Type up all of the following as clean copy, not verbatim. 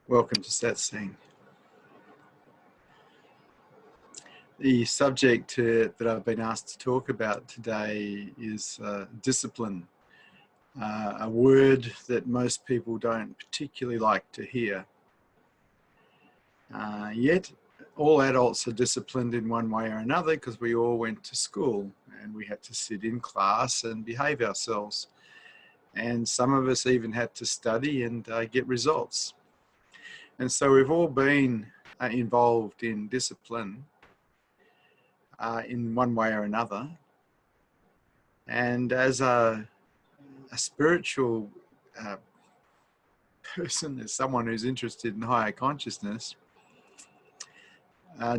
Welcome to Satsang. The subject that I've been asked to talk about today is discipline, a word that most people don't particularly like to hear. Yet, all adults are disciplined in one way or another because we all went to school and we had to sit in class and behave ourselves. And some of us even had to study and get results. And so we've all been involved in discipline in one way or another. And as a spiritual person, as someone who's interested in higher consciousness,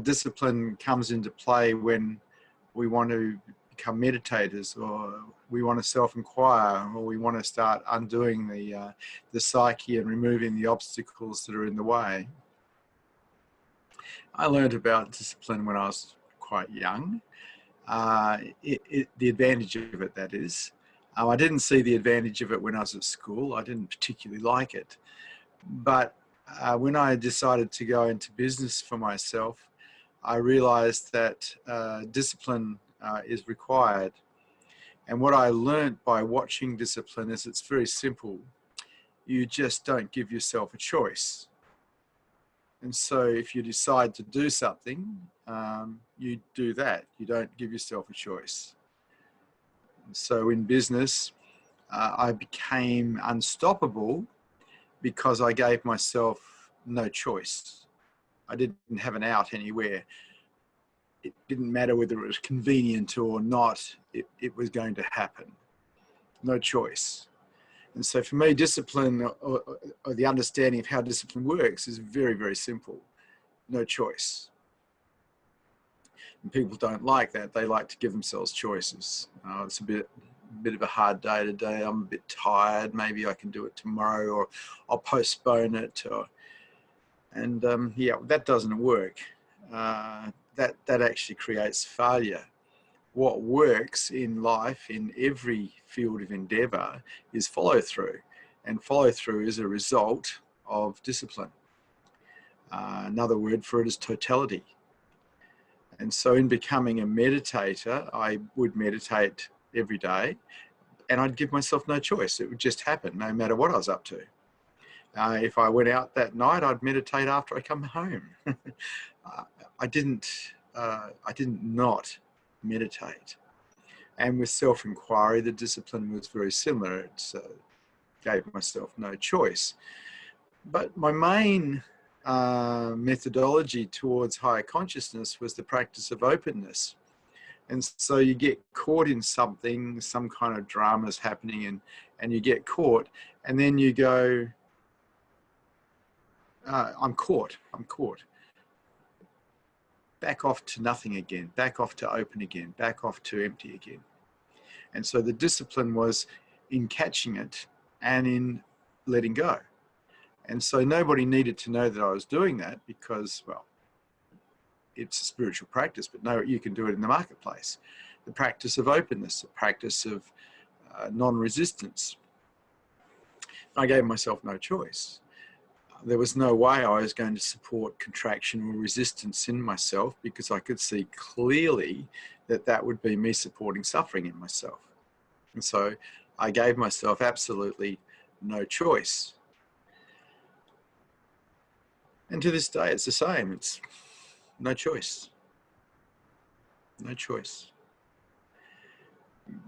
discipline comes into play when we want to become meditators, or we want to self-inquire, or we want to start undoing the psyche and removing the obstacles that are in the way. I learned about discipline when I was quite young. The advantage of it, that is. I didn't see the advantage of it when I was at school. I didn't particularly like it. But when I decided to go into business for myself, I realized that discipline is required. And what I learned by watching discipline is it's very simple. You just don't give yourself a choice. And so if you decide to do something, you do that. You don't give yourself a choice. And so in business, I became unstoppable because I gave myself no choice. I didn't have an out anywhere. It didn't matter whether it was convenient or not. It was going to happen. No choice. And so for me, discipline, or the understanding of how discipline works, is very, very simple. No choice. And people don't like that. They like to give themselves choices. It's a bit of a hard day today. I'm a bit tired. Maybe I can do it tomorrow, or I'll postpone it. Yeah, that doesn't work. That actually creates failure. What works in life, in every field of endeavour, is follow through. And follow through is a result of discipline. Another word for it is totality. And so in becoming a meditator, I would meditate every day and I'd give myself no choice. It would just happen no matter what I was up to. If I went out that night, I'd meditate after I come home. I didn't not meditate. And with self-inquiry, the discipline was very similar. It gave myself no choice. But my main methodology towards higher consciousness was the practice of openness. And so you get caught in something, some kind of drama is happening, and you get caught, and then you go, I'm caught. Back off to nothing again, back off to open again, back off to empty again. And so the discipline was in catching it and in letting go. And so nobody needed to know that I was doing that because, well, it's a spiritual practice, but no, you can do it in the marketplace. The practice of openness, the practice of non-resistance. I gave myself no choice. There was no way I was going to support contraction or resistance in myself because I could see clearly that that would be me supporting suffering in myself. And so I gave myself absolutely no choice. And to this day, it's the same. It's no choice. No choice.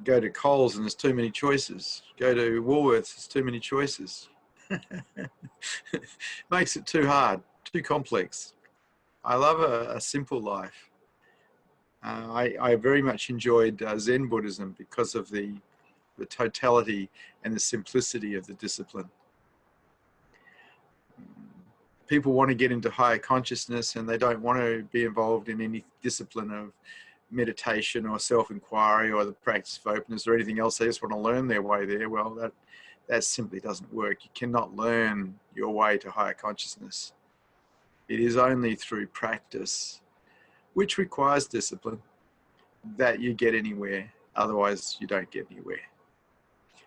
Go to Coles and there's too many choices. Go to Woolworths, there's too many choices. Makes it too hard, too complex. I love a simple life. I very much enjoyed Zen Buddhism because of the totality and the simplicity of the discipline. People want to get into higher consciousness and they don't want to be involved in any discipline of meditation or self-inquiry or the practice of openness or anything else. They just want to learn their way there. Well, that simply doesn't work. You cannot learn your way to higher consciousness. It is only through practice, which requires discipline, that you get anywhere. Otherwise, you don't get anywhere.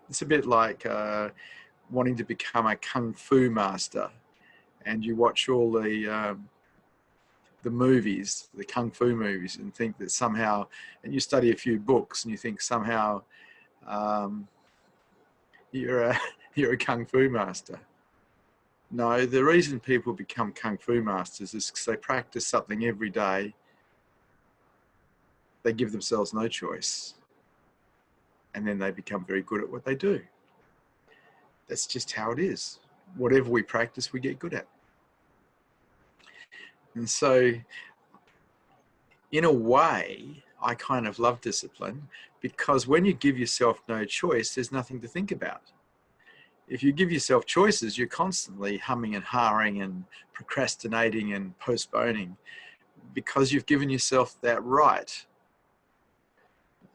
It's a bit like wanting to become a kung fu master. and you watch all the movies, the kung fu movies, and think that somehow, and you study a few books and you think somehow you're a you're a kung fu master. No, the reason people become kung fu masters is because they practice something every day. They give themselves no choice, and then they become very good at what they do. That's just how it is. Whatever we practice, we get good at. And so, in a way, I kind of love discipline, because when you give yourself no choice, there's nothing to think about. If you give yourself choices, you're constantly humming and hawing and procrastinating and postponing, because you've given yourself that right.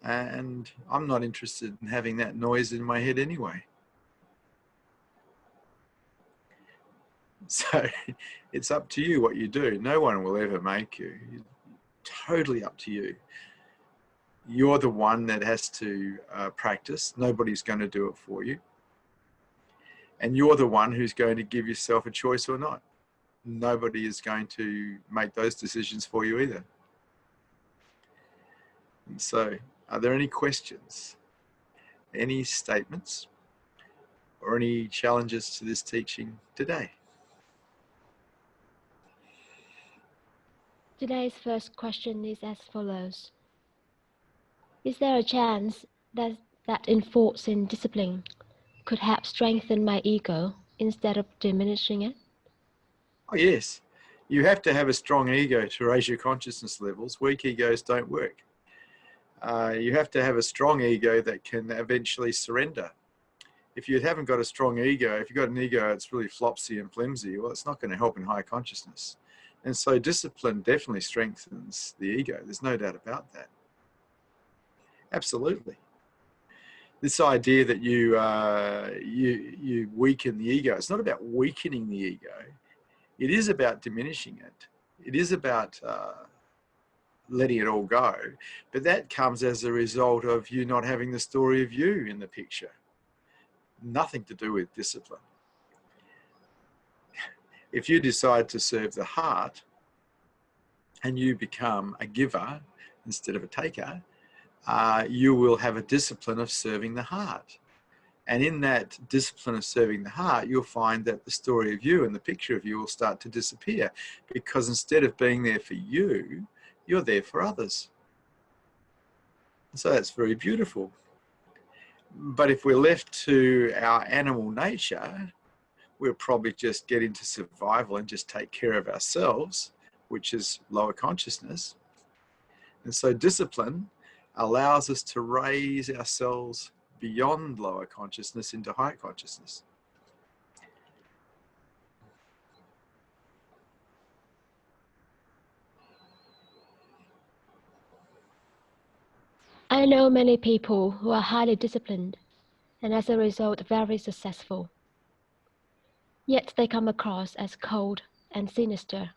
And I'm not interested in having that noise in my head anyway. So it's up to you what you do. No one will ever make you. It's totally up to you. You're the one that has to practice. Nobody's going to do it for you. And you're the one who's going to give yourself a choice or not. Nobody is going to make those decisions for you either. And so, are there any questions, any statements, or any challenges to this teaching today? Today's first question is as follows. Is there a chance that enforcing discipline could help strengthen my ego instead of diminishing it? Oh yes, you have to have a strong ego to raise your consciousness levels. Weak egos don't work. You have to have a strong ego that can eventually surrender. If you haven't got a strong ego, if you've got an ego that's really flopsy and flimsy, well, it's not going to help in higher consciousness. And so discipline definitely strengthens the ego. There's no doubt about that. Absolutely. This idea that you weaken the ego, it's not about weakening the ego. It is about diminishing it. It is about letting it all go. But that comes as a result of you not having the story of you in the picture. Nothing to do with discipline. If you decide to serve the heart and you become a giver instead of a taker, you will have a discipline of serving the heart. And in that discipline of serving the heart, you'll find that the story of you and the picture of you will start to disappear, because instead of being there for you, you're there for others. So that's very beautiful. But if we're left to our animal nature, we'll probably just get into survival and just take care of ourselves, which is lower consciousness. And so discipline allows us to raise ourselves beyond lower consciousness into higher consciousness. I know many people who are highly disciplined and as a result very successful. Yet they come across as cold and sinister.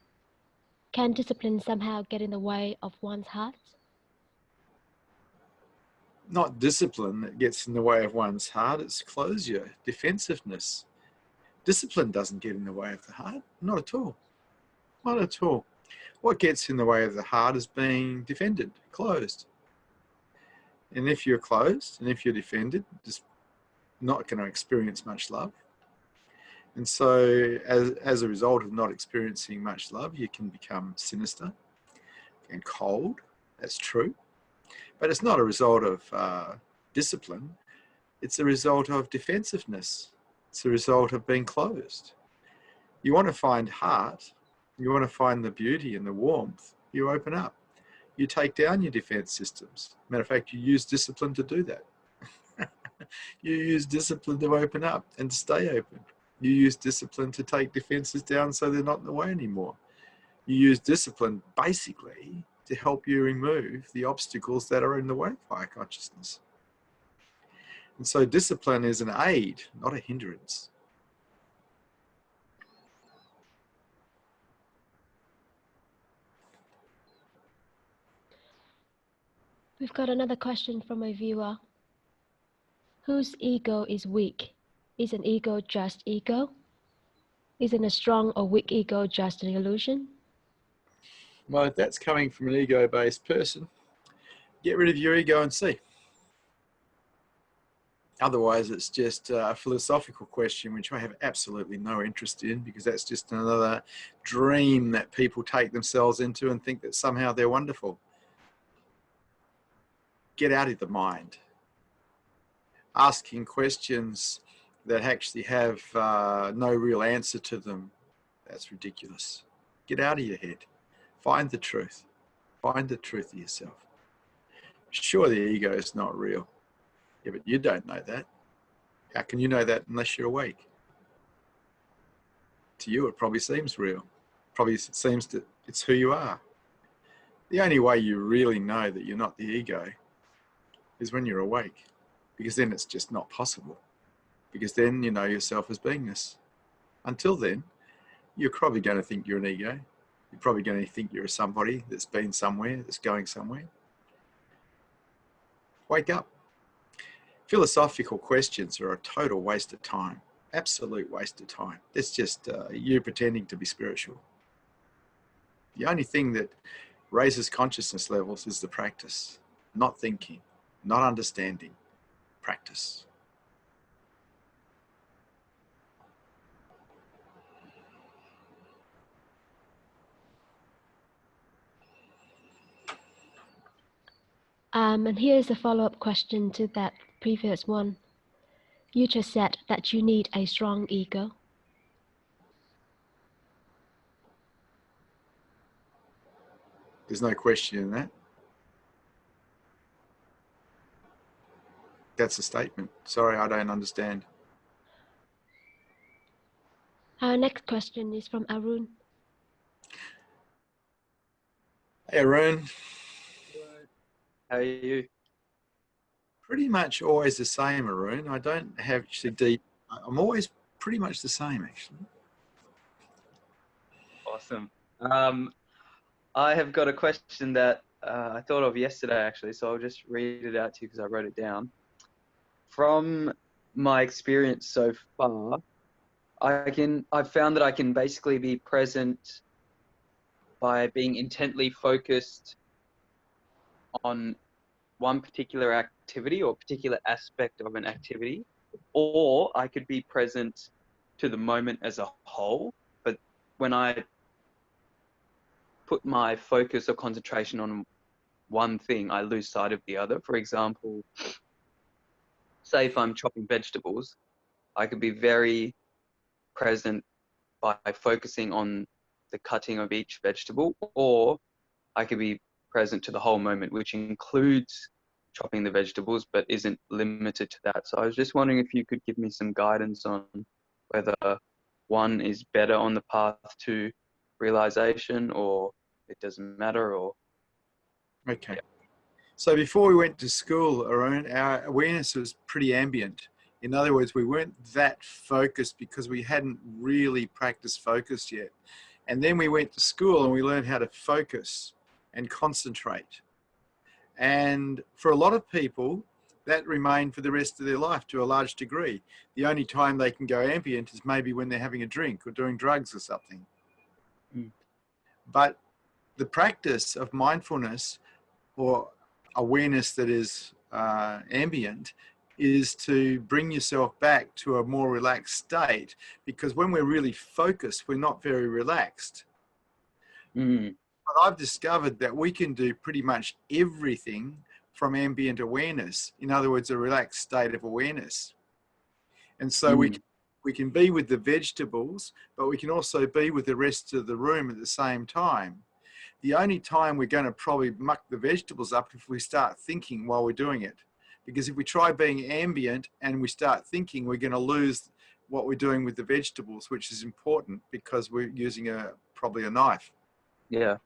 Can discipline somehow get in the way of one's heart? Not discipline that gets in the way of one's heart, it's closure, defensiveness. Discipline doesn't get in the way of the heart, not at all. Not at all. What gets in the way of the heart is being defended, closed. And if you're closed and if you're defended, just not going to experience much love. And so as a result of not experiencing much love, you can become sinister and cold. That's true. But it's not a result of discipline. It's a result of defensiveness. It's a result of being closed. You want to find heart. You want to find the beauty and the warmth. You open up. You take down your defense systems. Matter of fact, you use discipline to do that. You use discipline to open up and stay open. You use discipline to take defenses down so they're not in the way anymore. You use discipline basically to help you remove the obstacles that are in the way of higher consciousness. And so discipline is an aid, not a hindrance. We've got another question from a viewer. Whose ego is weak? Is an ego just ego? Isn't a strong or weak ego just an illusion? Well, if that's coming from an ego-based person, get rid of your ego and see. Otherwise, it's just a philosophical question, which I have absolutely no interest in, because that's just another dream that people take themselves into and think that somehow they're wonderful. Get out of the mind. Asking questions that actually have no real answer to them, that's ridiculous. Get out of your head. Find the truth. Find the truth of yourself. Sure, the ego is not real. Yeah, but you don't know that. How can you know that unless you're awake? To you, it probably seems real. Probably seems that it's who you are. The only way you really know that you're not the ego is when you're awake, because then it's just not possible. Because then you know yourself as beingness. Until then, you're probably going to think you're an ego. You're probably going to think you're somebody that's been somewhere, that's going somewhere. Wake up. Philosophical questions are a total waste of time. Absolute waste of time. It's just you pretending to be spiritual. The only thing that raises consciousness levels is the practice. Not thinking, not understanding. Practice. And here's a follow-up question to that previous one. You just said that you need a strong ego. There's no question in that. That's a statement. Sorry, I don't understand. Our next question is from Arun. Hey, Arun. How are you? Pretty much always the same, Arun. I don't have actually deep. I'm always pretty much the same, actually. Awesome. I have got a question that I thought of yesterday, actually, so I'll just read it out to you because I wrote it down. From my experience so far, I've found that I can basically be present by being intently focused on one particular activity or particular aspect of an activity, or I could be present to the moment as a whole. But when I put my focus or concentration on one thing, I lose sight of the other. For example, say if I'm chopping vegetables, I could be very present by focusing on the cutting of each vegetable, or I could be present to the whole moment, which includes chopping the vegetables, but isn't limited to that. So I was just wondering if you could give me some guidance on whether one is better on the path to realization, or it doesn't matter, or... Okay. Yeah. So before we went to school, Arun, our awareness was pretty ambient. In other words, we weren't that focused because we hadn't really practiced focus yet. And then we went to school and we learned how to focus and concentrate. And for a lot of people, that remained for the rest of their life to a large degree. The only time they can go ambient is maybe when they're having a drink or doing drugs or something. Mm. But the practice of mindfulness or awareness that is ambient is to bring yourself back to a more relaxed state, because when we're really focused, we're not very relaxed. Mm. But I've discovered that we can do pretty much everything from ambient awareness. In other words, a relaxed state of awareness. And so we can be with the vegetables, but we can also be with the rest of the room at the same time. The only time we're going to probably muck the vegetables up if we start thinking while we're doing it. Because if we try being ambient and we start thinking, we're going to lose what we're doing with the vegetables, which is important because we're using probably a knife. Yeah.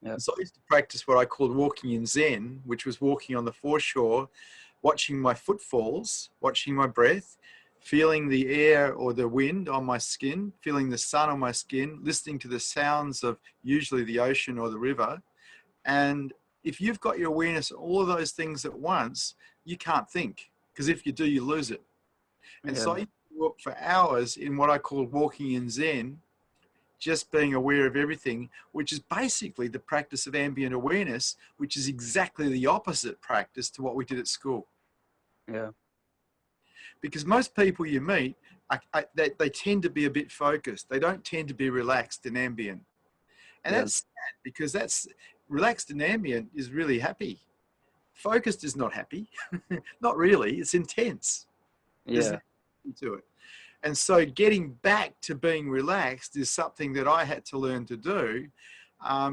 Yeah. So I used to practice what I called walking in Zen, which was walking on the foreshore, watching my footfalls, watching my breath, feeling the air or the wind on my skin, feeling the sun on my skin, listening to the sounds of usually the ocean or the river. And if you've got your awareness of all of those things at once, you can't think, because if you do, you lose it. And so I for hours in what I call walking in Zen, just being aware of everything, which is basically the practice of ambient awareness, which is exactly the opposite practice to what we did at school. Yeah. Because most people you meet, they tend to be a bit focused. They don't tend to be relaxed and ambient. And Yeah. that's sad, because that's relaxed and ambient is really happy. Focused is not happy. Not really. It's intense. There's Yeah. nothing to it. And so getting back to being relaxed is something that I had to learn to do,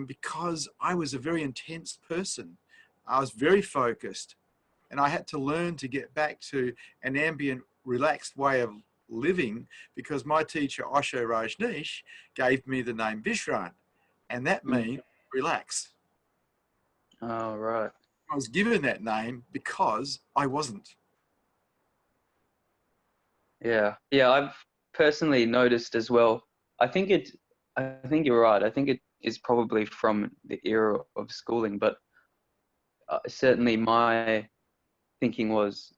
because I was a very intense person. I was very focused, and I had to learn to get back to an ambient, relaxed way of living, because my teacher, Osho Rajneesh, gave me the name Vishrant, and that means relax. Oh, right. I was given that name because I wasn't. Yeah. Yeah. I've personally noticed as well. I think you're right. I think it is probably from the era of schooling, but certainly my thinking was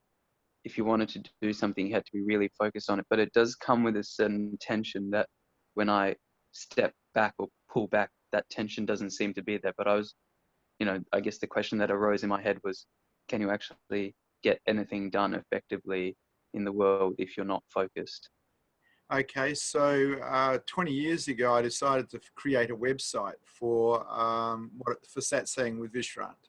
if you wanted to do something, you had to be really focused on it. But it does come with a certain tension that when I step back or pull back, that tension doesn't seem to be there. But I guess the question that arose in my head was, can you actually get anything done effectively in the world if you're not focused? Okay, so 20 years ago, I decided to create a website for Satsang with Vishrant.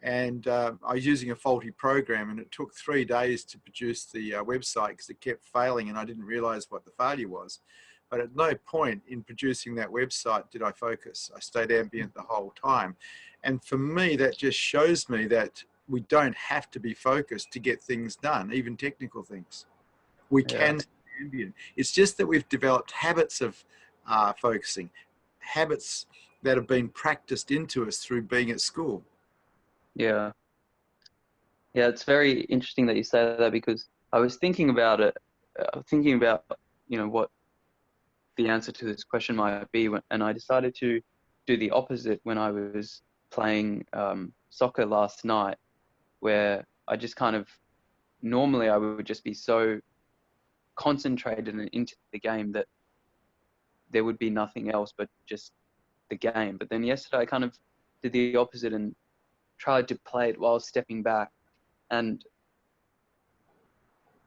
And I was using a faulty program, and it took 3 days to produce the website because it kept failing, and I didn't realize what the failure was. But at no point in producing that website did I focus. I stayed ambient the whole time. And for me, that just shows me that we don't have to be focused to get things done, even technical things. We can stay ambient. It's just that we've developed habits of focusing, habits that have been practiced into us through being at school. Yeah. Yeah, it's very interesting that you say that, because I was thinking about it, what the answer to this question might be, and I decided to do the opposite when I was playing soccer last night, where I just kind of, normally I would just be so concentrated and into the game that there would be nothing else but just the game. But then yesterday I kind of did the opposite and tried to play it while stepping back, and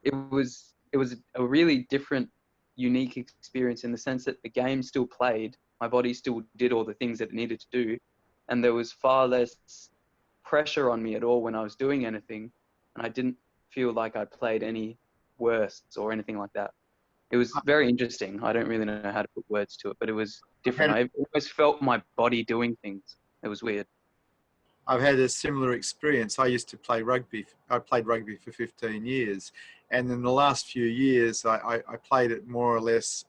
it was a really different, unique experience in the sense that the game still played, my body still did all the things that it needed to do, and there was far less pressure on me at all when I was doing anything, and I didn't feel like I played any worse or anything like that. It was very interesting. I don't really know how to put words to it, but it was different. I almost felt my body doing things. It was weird. I've had a similar experience. I used to play rugby. I played rugby for 15 years. And in the last few years, I played it more or less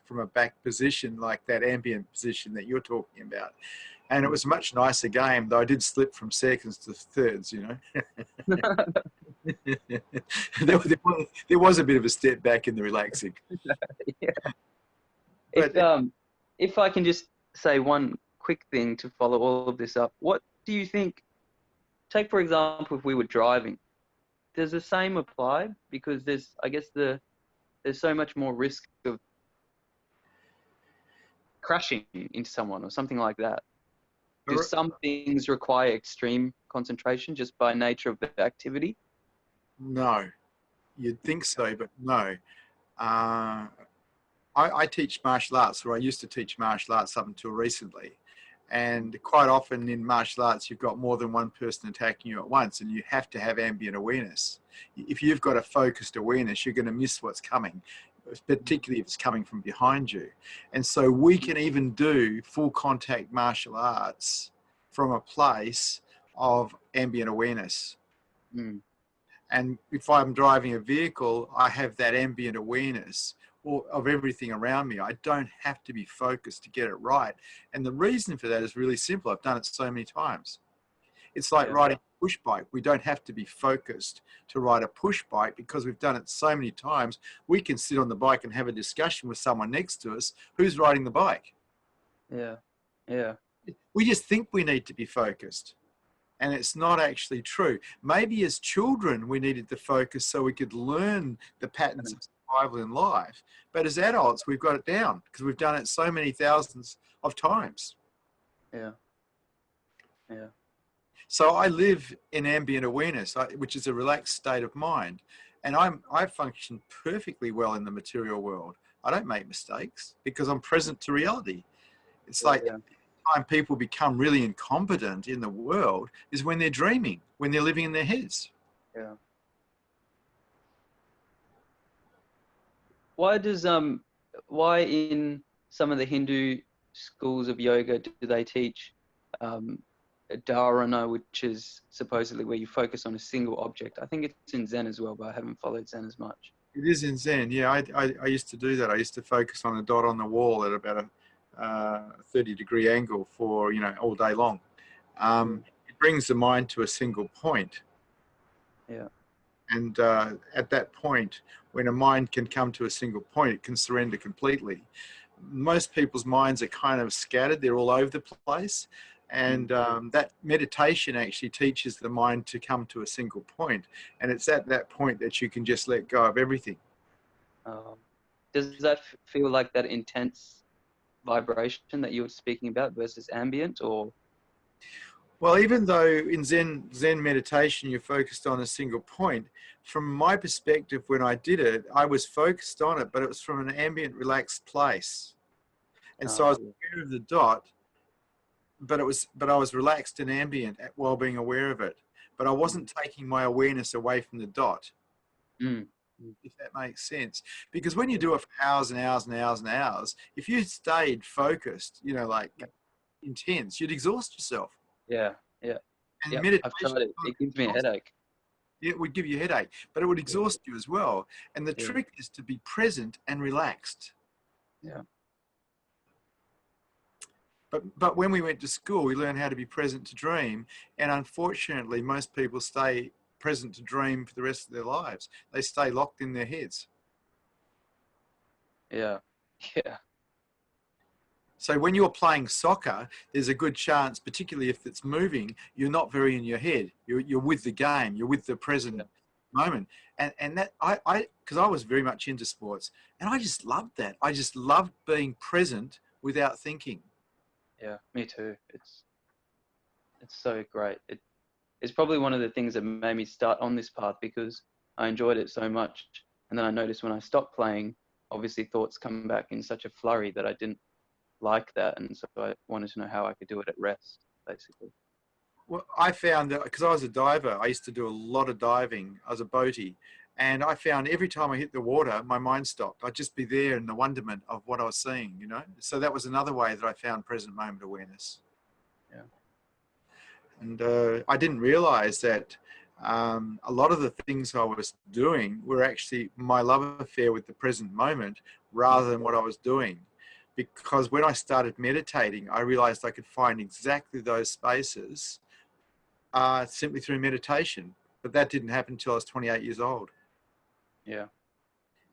from a back position, like that ambient position that you're talking about. And it was a much nicer game, though I did slip from seconds to thirds, there was a bit of a step back in the relaxing. Yeah. But If I can just say one quick thing to follow all of this up, what do you think? Take for example, if we were driving, does the same apply? Because there's so much more risk of crashing into someone or something like that. Do some things require extreme concentration just by nature of the activity? No, you'd think so, but no. I teach martial arts, or I used to teach martial arts up until recently. And quite often in martial arts, you've got more than one person attacking you at once, and you have to have ambient awareness. If you've got a focused awareness, you're going to miss what's coming, particularly if it's coming from behind you. And so we can even do full contact martial arts from a place of ambient awareness. Mm. And if I'm driving a vehicle, I have that ambient awareness of everything around me. I don't have to be focused to get it right. And the reason for that is really simple. I've done it so many times. It's like riding a push bike. We don't have to be focused to ride a push bike because we've done it so many times. We can sit on the bike and have a discussion with someone next to us who's riding the bike. Yeah. Yeah. We just think we need to be focused. And it's not actually true. Maybe as children, we needed to focus so we could learn the patterns of survival in life. But as adults, we've got it down because we've done it so many thousands of times. Yeah. Yeah. So I live in ambient awareness, which is a relaxed state of mind. And I function perfectly well in the material world. I don't make mistakes because I'm present to reality. It's like Yeah. the time people become really incompetent in the world is when they're dreaming, when they're living in their heads. Yeah. Why in some of the Hindu schools of yoga do they teach dharana, which is supposedly where you focus on a single object? I think it's in Zen as well, but I haven't followed Zen as much. It is in Zen. Yeah, I used to do that. I used to focus on a dot on the wall at about a 30-degree angle for, all day long. It brings the mind to a single point. Yeah. And at that point, when a mind can come to a single point, it can surrender completely. Most people's minds are kind of scattered. They're all over the place. And that meditation actually teaches the mind to come to a single point. And it's at that point that you can just let go of everything. Does that feel like that intense vibration that you were speaking about versus ambient, or? Well, even though in Zen meditation you're focused on a single point, from my perspective when I did it, I was focused on it, but it was from an ambient, relaxed place. And so I was aware of the dot, but I was relaxed and ambient while being aware of it. But I wasn't taking my awareness away from the dot. If that makes sense. Because when you do it for hours and hours and hours and hours, if you stayed focused, like intense, you'd exhaust yourself. Yeah, yeah. And Yep, meditation, I've tried it. It gives me a headache. Yeah, it would give you a headache, but it would exhaust you as well. And the trick is to be present and relaxed. Yeah. But when we went to school, we learned how to be present to dream. And unfortunately, most people stay present to dream for the rest of their lives. They stay locked in their heads. Yeah. Yeah. So when you're playing soccer, there's a good chance, particularly if it's moving, you're not very in your head. You're with the game. You're with the present moment. And that because I was very much into sports, and I just loved that. I just loved being present without thinking. Yeah, me too. It's so great. It's probably one of the things that made me start on this path, because I enjoyed it so much. And then I noticed when I stopped playing, obviously thoughts come back in such a flurry that I didn't like that. And so I wanted to know how I could do it at rest, basically. Well, I found that because I was a diver, I used to do a lot of diving. I was a boatie. And I found every time I hit the water, my mind stopped. I'd just be there in the wonderment of what I was seeing, So that was another way that I found present moment awareness. Yeah. And I didn't realize that a lot of the things I was doing were actually my love affair with the present moment rather than what I was doing. Because when I started meditating, I realized I could find exactly those spaces simply through meditation. But that didn't happen until I was 28 years old. Yeah.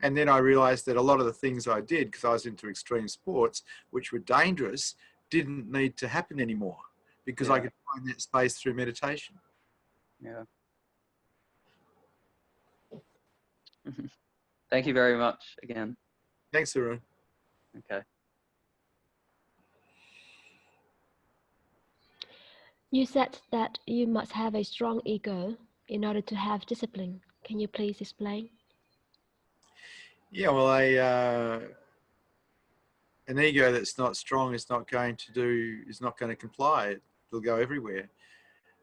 And then I realized that a lot of the things I did, because I was into extreme sports, which were dangerous, didn't need to happen anymore because I could find that space through meditation. Yeah. Thank you very much again. Thanks, Arun. Okay. You said that you must have a strong ego in order to have discipline. Can you please explain? Yeah, well, an ego that's not strong is not going to comply. It'll go everywhere.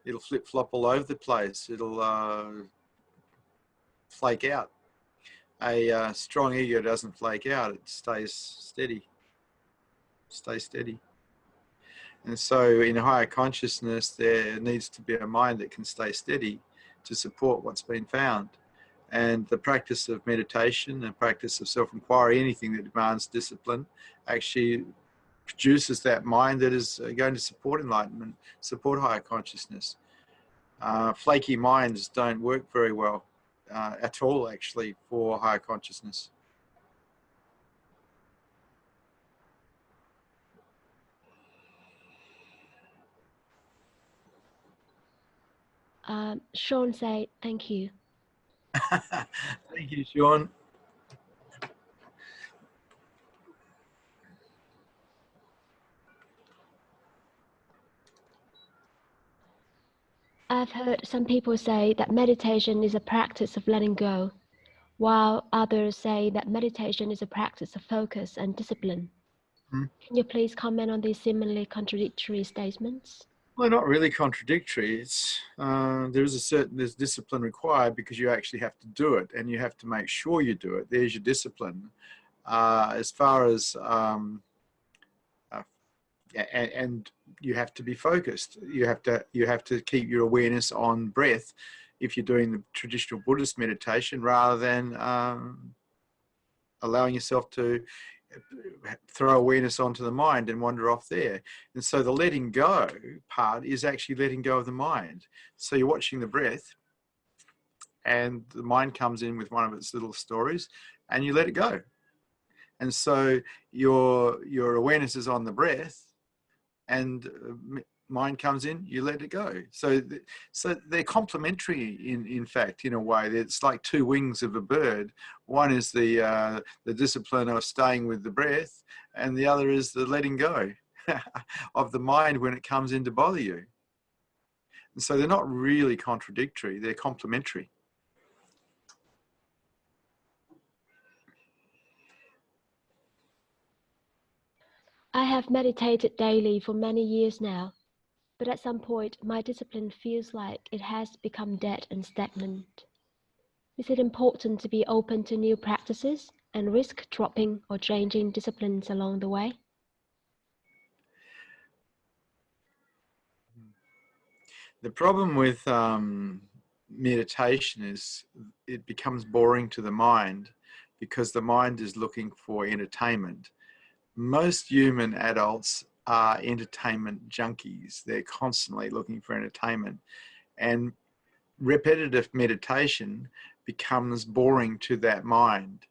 It'll flip flop all over the place. It'll flake out. A strong ego doesn't flake out. It stays steady. Stay steady. And so in higher consciousness, there needs to be a mind that can stay steady to support what's been found. And the practice of meditation and practice of self-inquiry, anything that demands discipline, actually produces that mind that is going to support enlightenment, support higher consciousness. Flaky minds don't work very well at all, actually, for higher consciousness. Sean said, thank you. Thank you, Sean. I've heard some people say that meditation is a practice of letting go, while others say that meditation is a practice of focus and discipline. Hmm. Can you please comment on these seemingly contradictory statements? Well, not really contradictory. It's there's discipline required because you actually have to do it, and you have to make sure you do it. There's your discipline. As far as and you have to be focused. You have to keep your awareness on breath if you're doing the traditional Buddhist meditation, rather than allowing yourself to throw awareness onto the mind and wander off there. And so the letting go part is actually letting go of the mind. So you're watching the breath, and the mind comes in with one of its little stories, and you let it go. And so your awareness is on the breath, and mind comes in, you let it go. So they're complementary in fact, in a way. It's like two wings of a bird. One is the discipline of staying with the breath, and the other is the letting go of the mind when it comes in to bother you. And so they're not really contradictory, they're complementary. I have meditated daily for many years now, but at some point my discipline feels like it has become dead and stagnant. Is it important to be open to new practices and risk dropping or changing disciplines along the way? The problem with meditation is it becomes boring to the mind, because the mind is looking for entertainment. Most human adults are entertainment junkies. They're constantly looking for entertainment, and repetitive meditation becomes boring to that mind.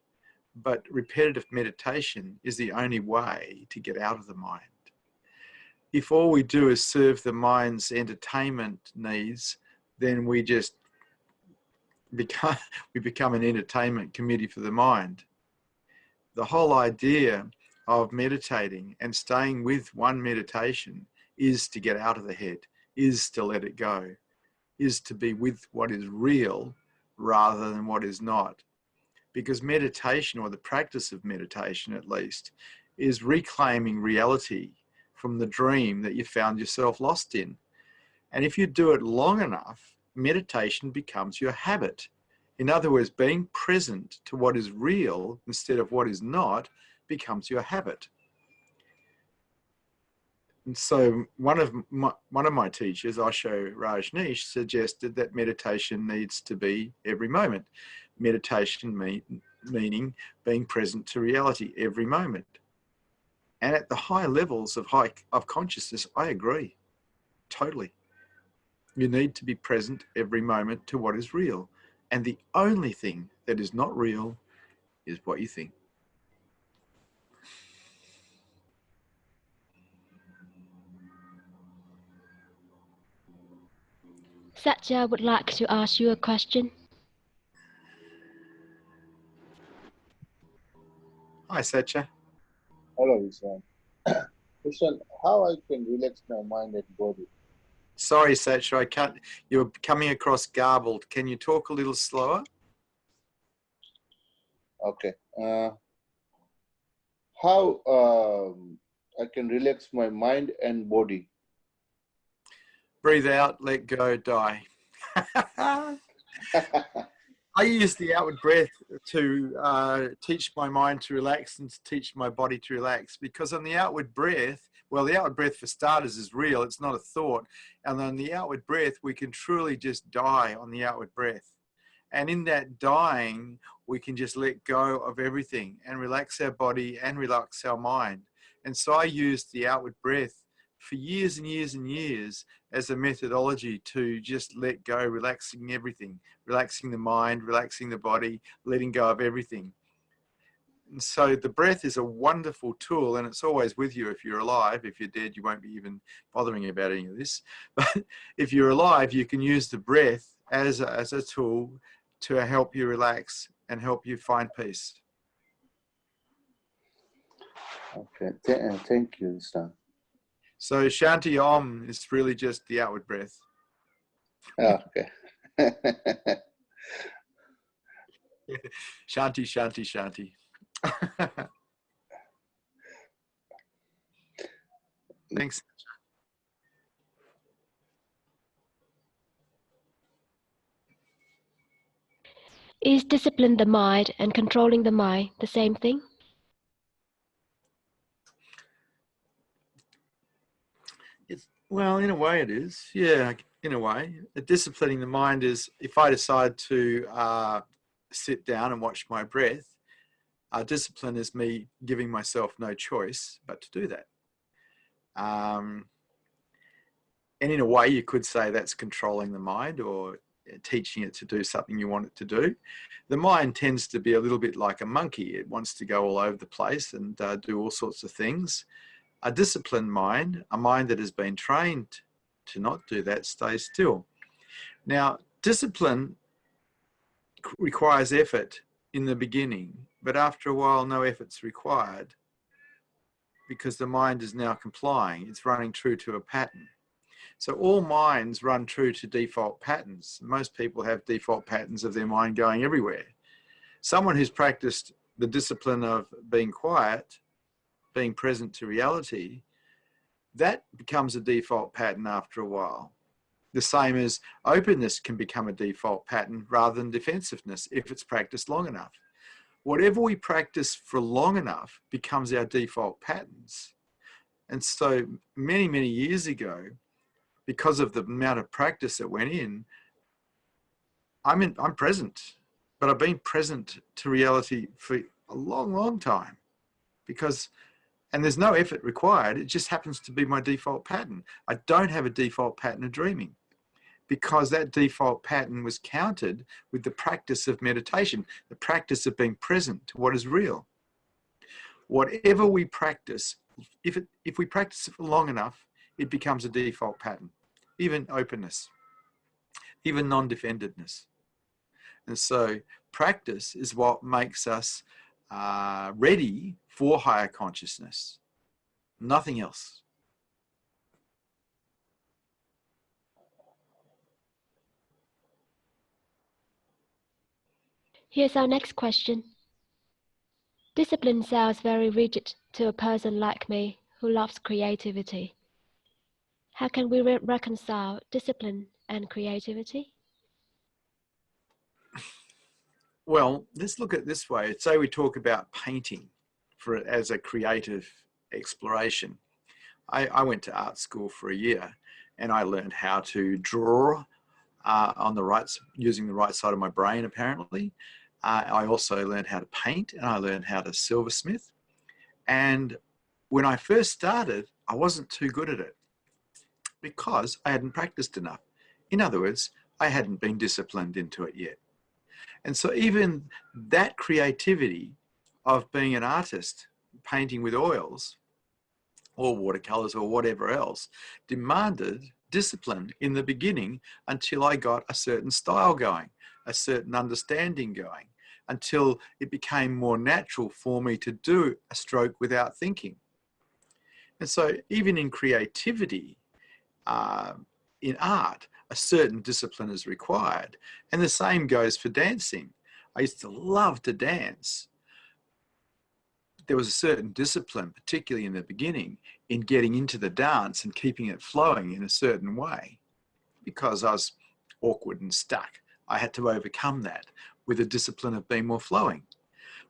But repetitive meditation is the only way to get out of the mind. If all we do is serve the mind's entertainment needs, then we just become an entertainment committee for the mind. The whole idea of meditating and staying with one meditation is to get out of the head, is to let it go, is to be with what is real rather than what is not. Because meditation, or the practice of meditation at least, is reclaiming reality from the dream that you found yourself lost in. And if you do it long enough, meditation becomes your habit. In other words, being present to what is real instead of what is not becomes your habit. And so one of my teachers, Osho Rajneesh, suggested that meditation needs to be every moment. Meditation meaning being present to reality every moment. And at the higher levels of consciousness, I agree, totally. You need to be present every moment to what is real. And the only thing that is not real is what you think. Satya would like to ask you a question. Hi, Satya. Hello, Vishrant. Vishrant, how I can relax my mind and body? Sorry, Satya, I can't. You're coming across garbled. Can you talk a little slower? Okay. How I can relax my mind and body? Breathe out, let go, die. I use the outward breath to teach my mind to relax and to teach my body to relax, because on the outward breath, well, the outward breath for starters is real. It's not a thought. And on the outward breath, we can truly just die on the outward breath. And in that dying, we can just let go of everything and relax our body and relax our mind. And so I used the outward breath for years and years and years as a methodology to just let go, relaxing everything, relaxing the mind, relaxing the body, letting go of everything. And so the breath is a wonderful tool, and it's always with you if you're alive. If you're dead, you won't be even bothering about any of this. But if you're alive, you can use the breath as a tool to help you relax and help you find peace. Okay, thank you, Vishrant. So Shanti Om is really just the outward breath. Okay. Shanti, shanti, shanti. Thanks. Is discipline the mind and controlling the mind the same thing? Well, in a way it is. Yeah, in a way. Disciplining the mind is if I decide to sit down and watch my breath, discipline is me giving myself no choice but to do that. And in a way, you could say that's controlling the mind or teaching it to do something you want it to do. The mind tends to be a little bit like a monkey. It wants to go all over the place and do all sorts of things. A disciplined mind, a mind that has been trained to not do that, stays still. Now, discipline requires effort in the beginning, but after a while, no effort's required because the mind is now complying. It's running true to a pattern. So all minds run true to default patterns. Most people have default patterns of their mind going everywhere. Someone who's practiced the discipline of being quiet, being present to reality, that becomes a default pattern after a while. The same as openness can become a default pattern rather than defensiveness if it's practiced long enough. Whatever we practice for long enough becomes our default patterns. And so many, many years ago, because of the amount of practice that went in, I'm present, but I've been present to reality for a long, long time and there's no effort required. It just happens to be my default pattern. I don't have a default pattern of dreaming because that default pattern was countered with the practice of meditation, the practice of being present to what is real. Whatever we practice, if we practice it for long enough, it becomes a default pattern, even openness, even non-defendedness. And so practice is what makes us ready for higher consciousness, nothing else. Here's our next question. Discipline sounds very rigid to a person like me who loves creativity. How can we reconcile discipline and creativity? Well, let's look at it this way. Say we talk about painting as a creative exploration. I went to art school for a year and I learned how to draw using the right side of my brain, apparently. I also learned how to paint and I learned how to silversmith. And when I first started, I wasn't too good at it because I hadn't practiced enough. In other words, I hadn't been disciplined into it yet. And so even that creativity of being an artist, painting with oils or watercolors or whatever else, demanded discipline in the beginning until I got a certain style going, a certain understanding going, until it became more natural for me to do a stroke without thinking. And so even in creativity, in art, a certain discipline is required. And the same goes for dancing. I used to love to dance. There was a certain discipline, particularly in the beginning, in getting into the dance and keeping it flowing in a certain way. Because I was awkward and stuck, I had to overcome that with a discipline of being more flowing.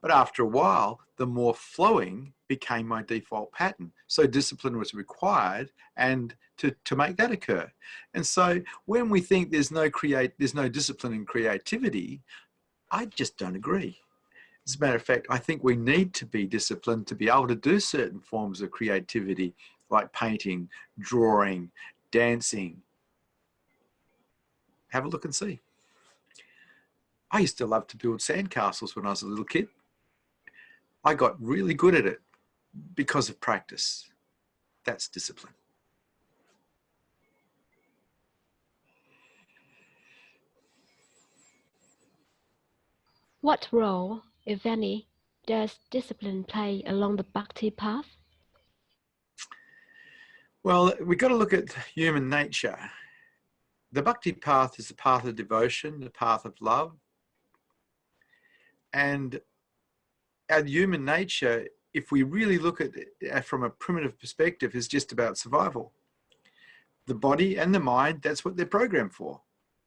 But after a while, the more flowing became my default pattern. So discipline was required and to make that occur. And so when we think there's no discipline in creativity, I just don't agree. As a matter of fact, I think we need to be disciplined to be able to do certain forms of creativity like painting, drawing, dancing. Have a look and see. I used to love to build sandcastles when I was a little kid. I got really good at it because of practice. That's discipline. What role, if any, does discipline play along the bhakti path? Well, we've got to look at human nature. The bhakti path is the path of devotion, the path of love. And our human nature, if we really look at it from a primitive perspective, is just about survival. The body and the mind, that's what they're programmed for,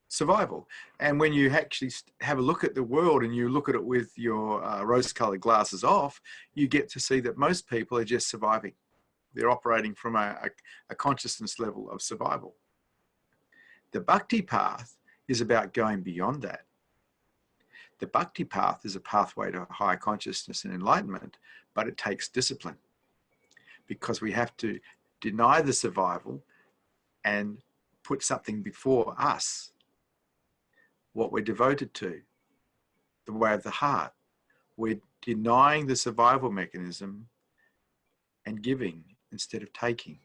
survival. And when you actually have a look at the world and you look at it with your rose-colored glasses off, you get to see that most people are just surviving. They're operating from a consciousness level of survival. The bhakti path is about going beyond that. The bhakti path is a pathway to higher consciousness and enlightenment, but it takes discipline because we have to deny the survival and put something before us, what we're devoted to, the way of the heart. We're denying the survival mechanism and giving instead of taking.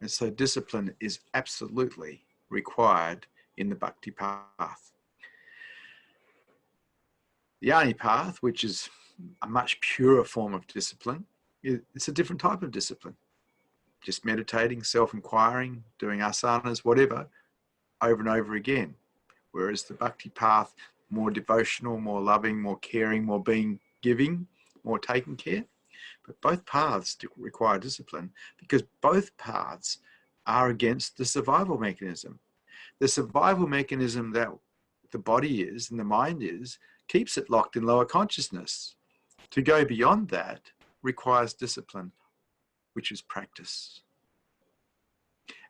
And so discipline is absolutely required in the bhakti path. The jnana path, which is a much purer form of discipline, it's a different type of discipline. Just meditating, self-inquiring, doing asanas, whatever, over and over again. Whereas the bhakti path, more devotional, more loving, more caring, more being giving, more taking care. But both paths require discipline because both paths are against the survival mechanism. The survival mechanism that the body is and the mind is keeps it locked in lower consciousness. To go beyond that requires discipline, which is practice.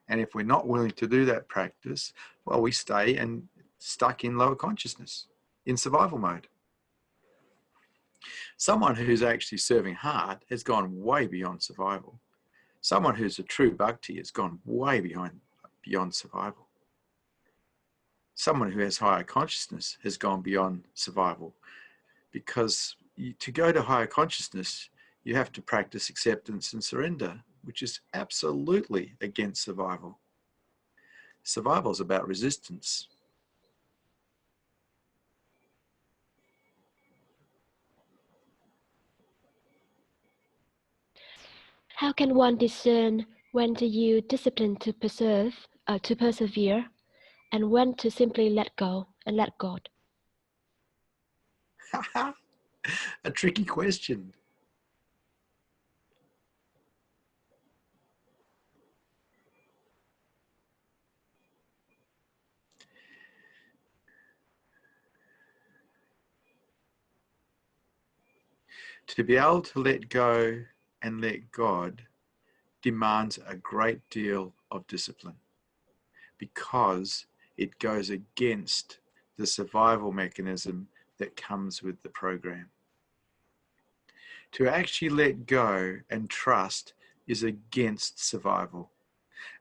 And if we're not willing to do that practice, well, we stay and stuck in lower consciousness, in survival mode. Someone who's actually serving heart has gone way beyond survival. Someone who's a true bhakti has gone way beyond survival. Someone who has higher consciousness has gone beyond survival, because to go to higher consciousness, you have to practice acceptance and surrender, which is absolutely against survival. Survival is about resistance. How can one discern when to use discipline to persevere, and when to simply let go and let God? A tricky question. To be able to let go and let God demands a great deal of discipline because it goes against the survival mechanism that comes with the program. To actually let go and trust is against survival.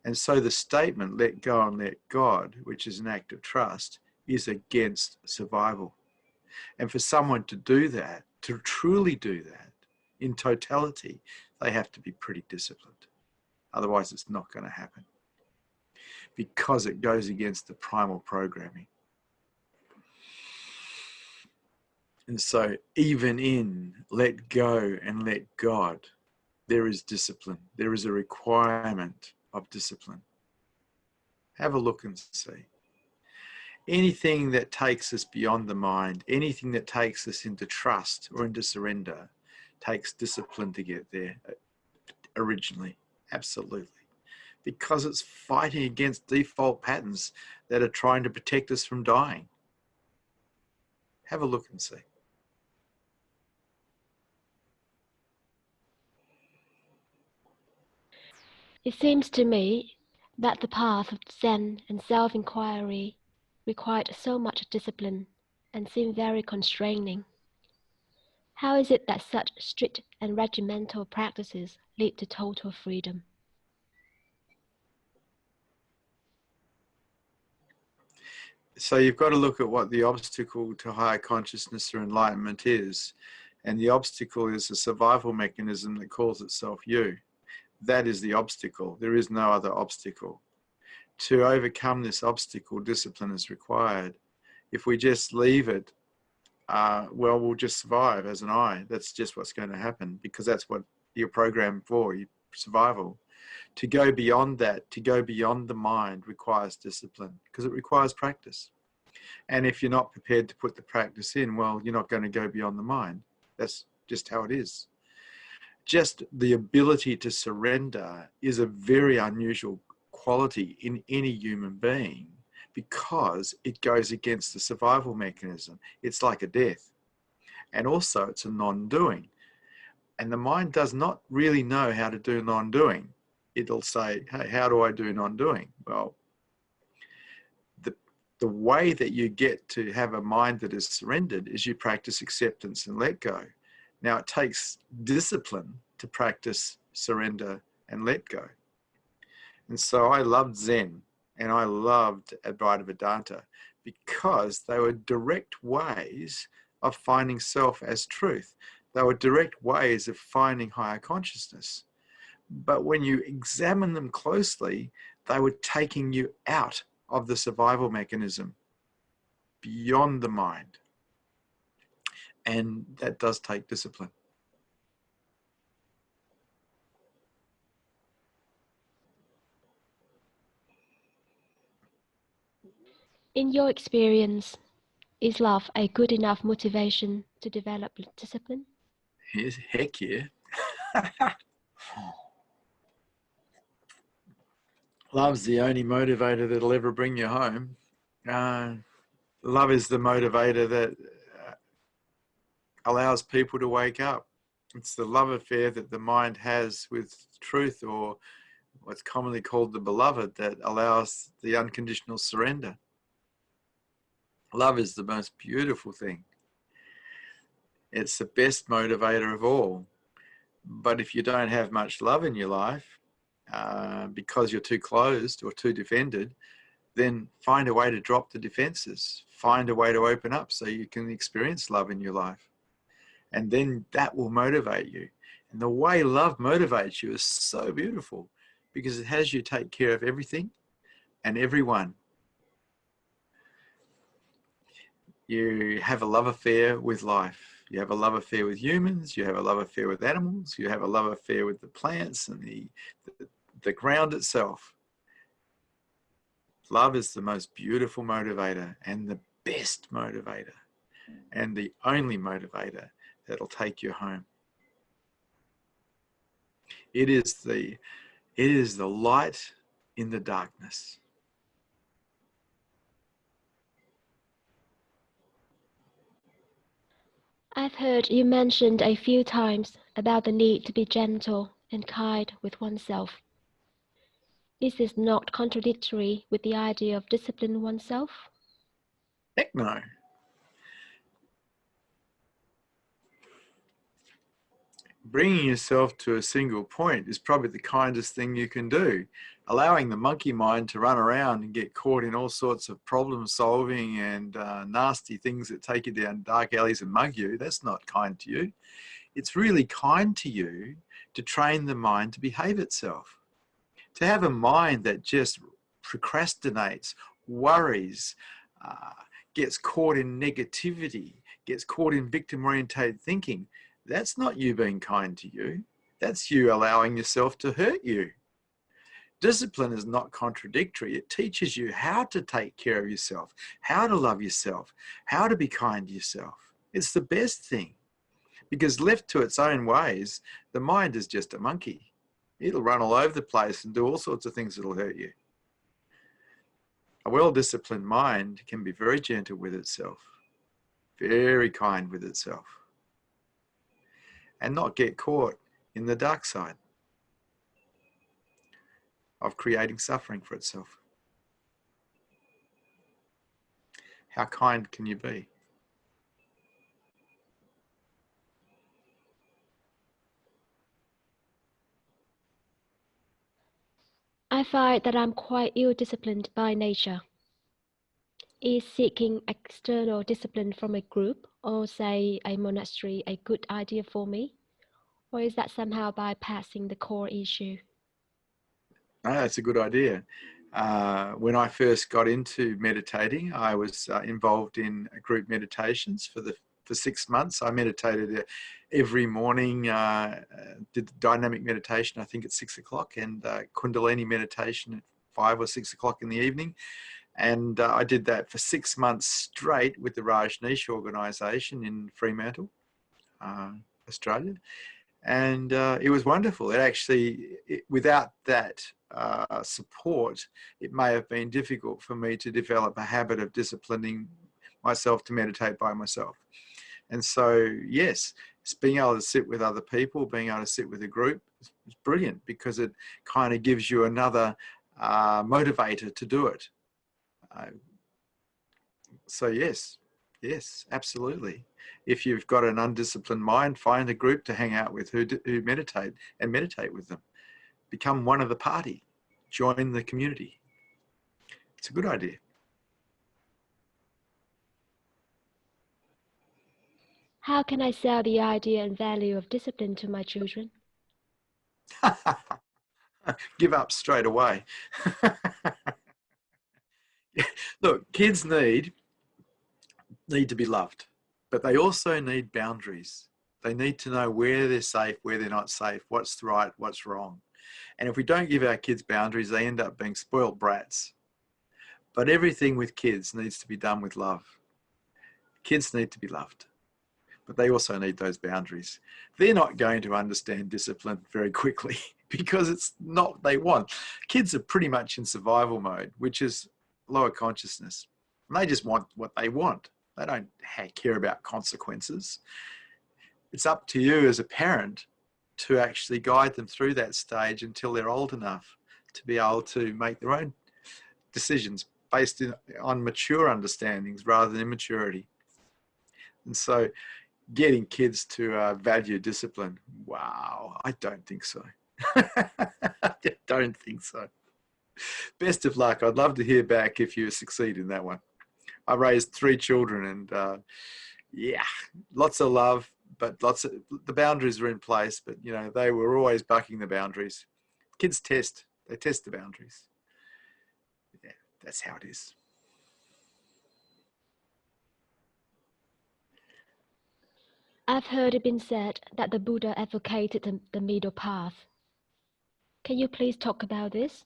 And so the statement, let go and let God, which is an act of trust, is against survival. And for someone to do that, to truly do that in totality, they have to be pretty disciplined. Otherwise, it's not going to happen because it goes against the primal programming. And so even in let go and let God, there is discipline. There is a requirement of discipline. Have a look and see. Anything that takes us beyond the mind, anything that takes us into trust or into surrender, takes discipline to get there originally. Absolutely. Because it's fighting against default patterns that are trying to protect us from dying. Have a look and see. It seems to me that the path of Zen and self-inquiry required so much discipline and seemed very constraining. How is it that such strict and regimental practices lead to total freedom? So you've got to look at what the obstacle to higher consciousness or enlightenment is. And the obstacle is a survival mechanism that calls itself you. That is the obstacle. There is no other obstacle. To overcome this obstacle, discipline is required. If we just leave it, well, we'll just survive as an I. That's just what's going to happen because that's what you're programmed for, survival. To go beyond that, to go beyond the mind requires discipline, because it requires practice. And if you're not prepared to put the practice in, well, you're not going to go beyond the mind. That's just how it is. Just the ability to surrender is a very unusual quality in any human being, because it goes against the survival mechanism. It's like a death. And also it's a non-doing. And the mind does not really know how to do non-doing. It'll say, hey, how do I do non-doing? Well, the way that you get to have a mind that is surrendered is you practice acceptance and let go. Now, it takes discipline to practice surrender and let go. And so I loved Zen and I loved Advaita Vedanta, because they were direct ways of finding self as truth. They were direct ways of finding higher consciousness. But when you examine them closely, they were taking you out of the survival mechanism, beyond the mind. And that does take discipline. In your experience, is love a good enough motivation to develop discipline? Yes, heck yeah. Love's the only motivator that'll ever bring you home. Love is the motivator that allows people to wake up. It's the love affair that the mind has with truth, or what's commonly called the beloved, that allows the unconditional surrender. Love is the most beautiful thing. It's the best motivator of all. But if you don't have much love in your life, because you're too closed or too defended, then find a way to drop the defenses. Find a way to open up so you can experience love in your life. And then that will motivate you. And the way love motivates you is so beautiful, because it has you take care of everything and everyone. You have a love affair with life. You have a love affair with humans. You have a love affair with animals. You have a love affair with the plants and the ground itself. Love is the most beautiful motivator and the best motivator and the only motivator that'll take you home. It is the light in the darkness. I've heard you mentioned a few times about the need to be gentle and kind with oneself. Is this not contradictory with the idea of discipline oneself? Heck no. Bringing yourself to a single point is probably the kindest thing you can do. Allowing the monkey mind to run around and get caught in all sorts of problem solving and nasty things that take you down dark alleys and mug you, that's not kind to you. It's really kind to you to train the mind to behave itself. To have a mind that just procrastinates, worries, gets caught in negativity, gets caught in victim-oriented thinking, that's not you being kind to you. That's you allowing yourself to hurt you. Discipline is not contradictory. It teaches you how to take care of yourself, how to love yourself, how to be kind to yourself. It's the best thing, because left to its own ways, the mind is just a monkey. It'll run all over the place and do all sorts of things that'll hurt you. A well-disciplined mind can be very gentle with itself, very kind with itself, and not get caught in the dark side of creating suffering for itself. How kind can you be? I find that I'm quite ill-disciplined by nature. Is seeking external discipline from a group or, say, a monastery a good idea for me? Or is that somehow bypassing the core issue? No, that's a good idea. When I first got into meditating, I was involved in group meditations for the for 6 months. I meditated every morning, did dynamic meditation, I think at 6 o'clock, and Kundalini meditation at 5 or 6 o'clock in the evening. And I did that for 6 months straight with the Rajneesh organisation in Fremantle, Australia. And it was wonderful. It actually, without that support, it may have been difficult for me to develop a habit of disciplining myself to meditate by myself. And so, yes, it's being able to sit with other people, being able to sit with a group is brilliant, because it kind of gives you another motivator to do it. So yes, absolutely. If you've got an undisciplined mind, find a group to hang out with who meditate, and meditate with them. Become one of the party. Join the community. It's a good idea. How can I sell the idea and value of discipline to my children? Give up straight away. Look, kids need to be loved, but they also need boundaries. They need to know where they're safe, where they're not safe, what's right, what's wrong. And if we don't give our kids boundaries, they end up being spoiled brats. But everything with kids needs to be done with love. Kids need to be loved, but they also need those boundaries. They're not going to understand discipline very quickly because it's not what they want. Kids are pretty much in survival mode, which is lower consciousness. And they just want what they want. They don't care about consequences. It's up to you as a parent to actually guide them through that stage until they're old enough to be able to make their own decisions based on mature understandings rather than immaturity. And so getting kids to value discipline, wow, I don't think so. I don't think so. Best of luck. I'd love to hear back if you succeed in that one. I raised 3 children, and yeah, lots of love, but the boundaries were in place, but you know, they were always bucking the boundaries. Kids they test the boundaries. Yeah, that's how it is. I've heard it been said that the Buddha advocated the middle path. Can you please talk about this?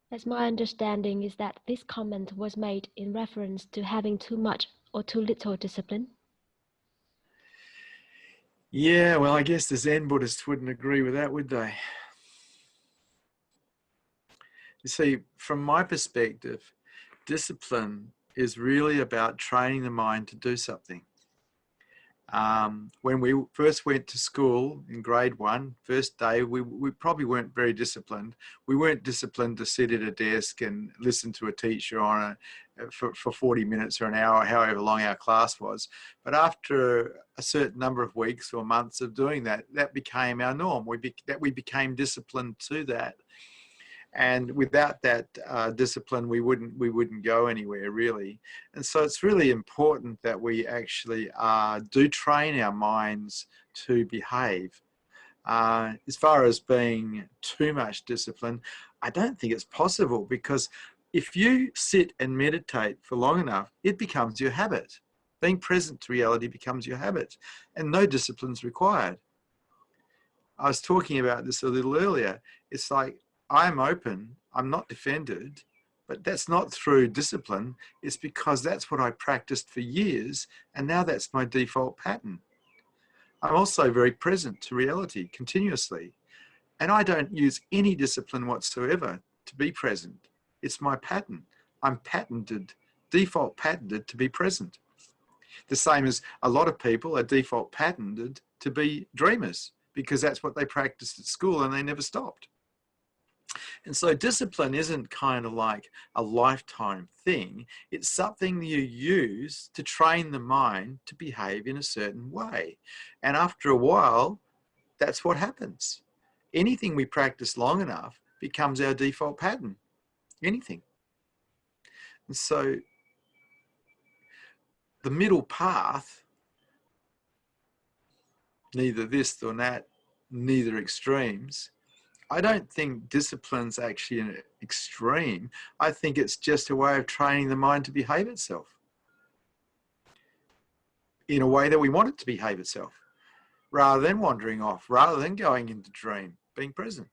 As my understanding is that this comment was made in reference to having too much or too little discipline. Yeah, well, I guess the Zen Buddhists wouldn't agree with that, would they? You see, from my perspective, discipline is really about training the mind to do something. When we first went to school in grade 1, first day, we probably weren't very disciplined. We weren't disciplined to sit at a desk and listen to a teacher for 40 minutes or an hour, however long our class was. But after a certain number of weeks or months of doing that, that became our norm. We became disciplined to that. And without that discipline, we wouldn't go anywhere, really. And so it's really important that we actually do train our minds to behave. As far as being too much discipline, I don't think it's possible, because if you sit and meditate for long enough, it becomes your habit. Being present to reality becomes your habit, and no discipline's required. I was talking about this a little earlier. It's like, I'm open, I'm not defended, but that's not through discipline. It's because that's what I practiced for years, and now that's my default pattern. I'm also very present to reality continuously, and I don't use any discipline whatsoever to be present. It's my pattern. I'm patented, default patented to be present. The same as a lot of people are default patented to be dreamers, because that's what they practiced at school and they never stopped. And so discipline isn't kind of like a lifetime thing. It's something you use to train the mind to behave in a certain way. And after a while, that's what happens. Anything we practice long enough becomes our default pattern. Anything. And so the middle path, neither this nor that, neither extremes, I don't think discipline's actually an extreme. I think it's just a way of training the mind to behave itself. in a way that we want it to behave itself, rather than wandering off, rather than going into dream, being present.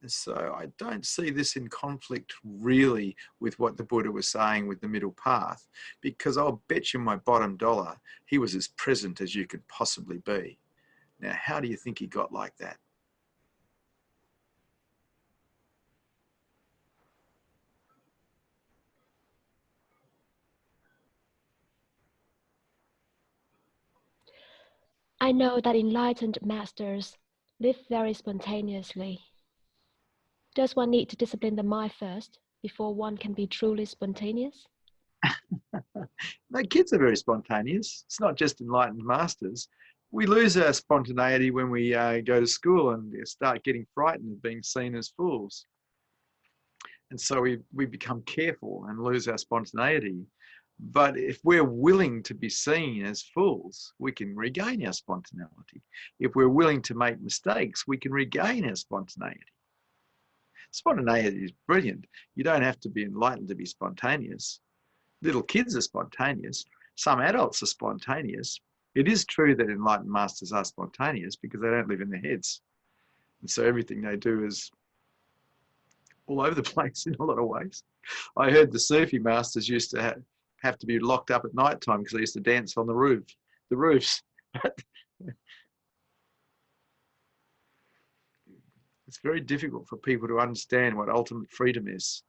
And so I don't see this in conflict really with what the Buddha was saying with the middle path, because I'll bet you my bottom dollar he was as present as you could possibly be. Now, how do you think he got like that? I know that enlightened masters live very spontaneously. Does one need to discipline the mind first before one can be truly spontaneous? No, kids are very spontaneous. It's not just enlightened masters. We lose our spontaneity when we go to school and start getting frightened of being seen as fools. And so we become careful and lose our spontaneity. But if we're willing to be seen as fools, we can regain our spontaneity. If we're willing to make mistakes, we can regain our spontaneity. Spontaneity is brilliant. You don't have to be enlightened to be spontaneous. Little kids are spontaneous. Some adults are spontaneous. It is true that enlightened masters are spontaneous because they don't live in their heads. And so everything they do is all over the place in a lot of ways. I heard the Sufi masters used to have to be locked up at night time because they used to dance on the roofs. It's very difficult for people to understand what ultimate freedom is.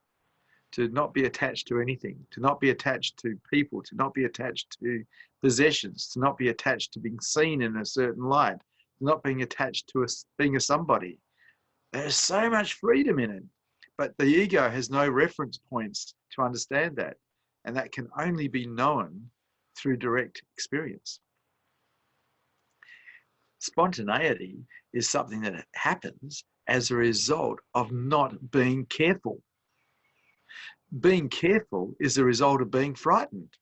To not be attached to anything, to not be attached to people, to not be attached to possessions, to not be attached to being seen in a certain light, to not being attached to being a somebody. There's so much freedom in it, but the ego has no reference points to understand that, and that can only be known through direct experience. Spontaneity is something that happens as a result of not being careful. Being careful is the result of being frightened.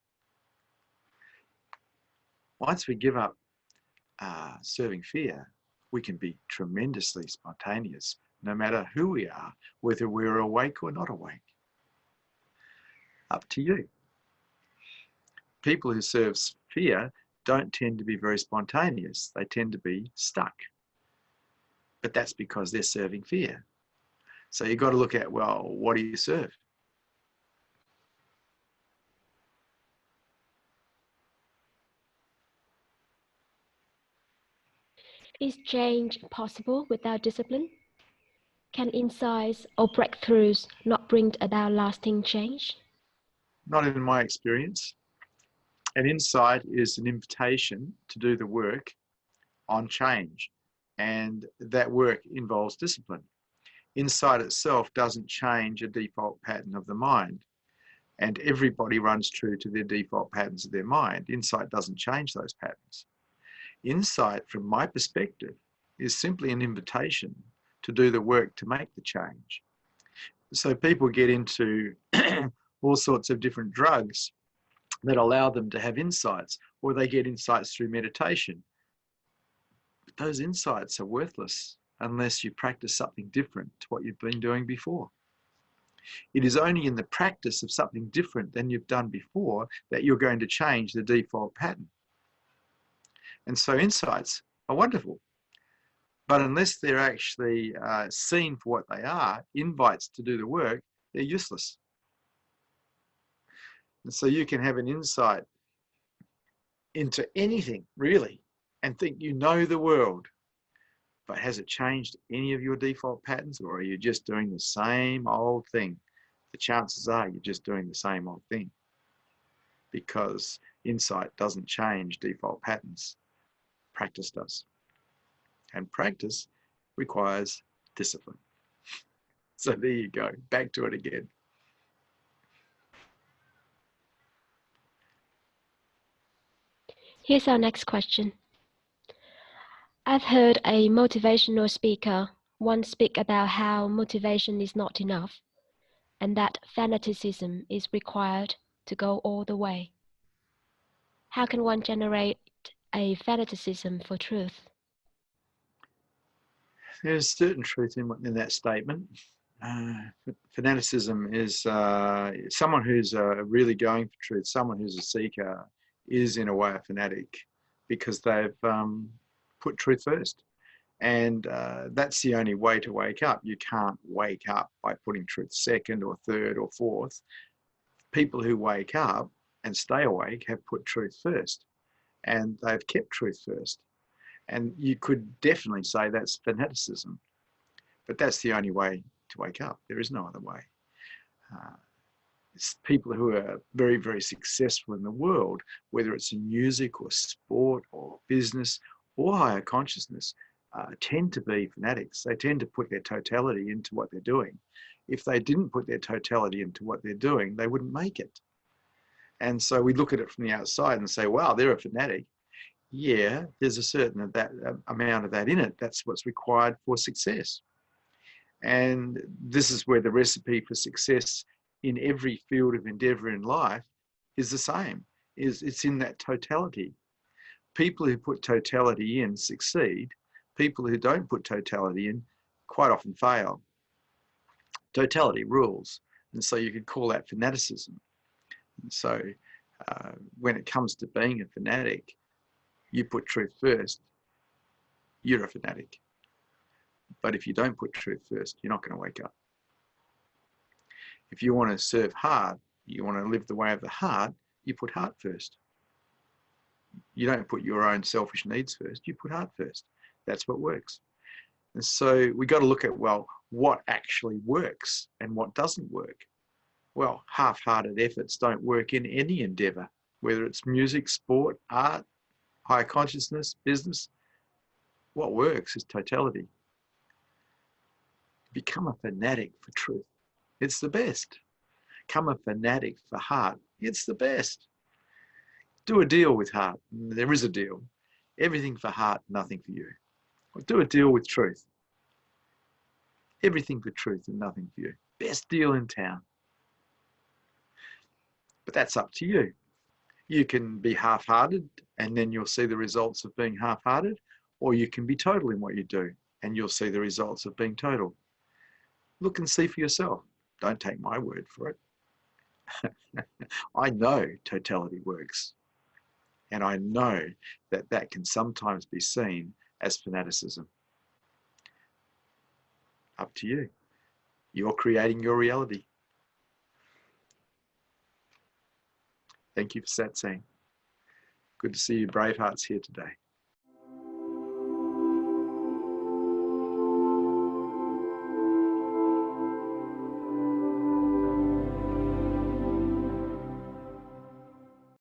Once we give up serving fear, we can be tremendously spontaneous, no matter who we are, whether we're awake or not awake. Up to you. People who serve fear don't tend to be very spontaneous. They tend to be stuck. But that's because they're serving fear. So you've got to look at, well, what do you serve? Is change possible without discipline? Can insights or breakthroughs not bring about lasting change? Not in my experience. An insight is an invitation to do the work on change, and that work involves discipline. Insight itself doesn't change a default pattern of the mind, and everybody runs true to their default patterns of their mind. Insight doesn't change those patterns. Insight, from my perspective, is simply an invitation to do the work to make the change. So people get into all sorts of different drugs that allow them to have insights, or they get insights through meditation. But those insights are worthless unless you practice something different to what you've been doing before. It is only in the practice of something different than you've done before that you're going to change the default pattern. And so insights are wonderful, but unless they're actually seen for what they are, invites to do the work, they're useless. And so you can have an insight into anything, really, and think you know the world, but has it changed any of your default patterns, or are you just doing the same old thing? The chances are you're just doing the same old thing, because insight doesn't change default patterns. Practice does. And practice requires discipline. So there you go, back to it again. Here's our next question. I've heard a motivational speaker once speak about how motivation is not enough and that fanaticism is required to go all the way. How can one generate a fanaticism for truth? There's certain truth in that statement. Fanaticism is someone who's really going for truth, someone who's a seeker is in a way a fanatic, because they've put truth first. And that's the only way to wake up. You can't wake up by putting truth second or third or fourth. People who wake up and stay awake have put truth first, and they've kept truth first. And you could definitely say that's fanaticism, but that's the only way to wake up. There is no other way. It's people who are very, very successful in the world, whether it's in music or sport or business or higher consciousness, tend to be fanatics. They tend to put their totality into what they're doing. If they didn't put their totality into what they're doing, they wouldn't make it. And so we look at it from the outside and say, wow, they're a fanatic. Yeah, there's a certain amount of that in it. That's what's required for success. And this is where the recipe for success in every field of endeavour in life is the same. It's in that totality. People who put totality in succeed. People who don't put totality in quite often fail. Totality rules. And so you could call that fanaticism. And so when it comes to being a fanatic, you put truth first, you're a fanatic. But if you don't put truth first, you're not going to wake up. If you want to serve heart, you want to live the way of the heart, you put heart first. You don't put your own selfish needs first, you put heart first. That's what works. And so we got to look at, well, what actually works and what doesn't work. Well, half-hearted efforts don't work in any endeavour, whether it's music, sport, art, higher consciousness, business. What works is totality. Become a fanatic for truth. It's the best. Become a fanatic for heart. It's the best. Do a deal with heart. There is a deal. Everything for heart, nothing for you. Or do a deal with truth. Everything for truth and nothing for you. Best deal in town. But that's up to you. You can be half-hearted and then you'll see the results of being half-hearted, or you can be total in what you do and you'll see the results of being total. Look and see for yourself. Don't take my word for it. I know totality works. And I know that that can sometimes be seen as fanaticism. Up to you. You're creating your reality. Thank you for Satsang. Good to see you brave hearts here today.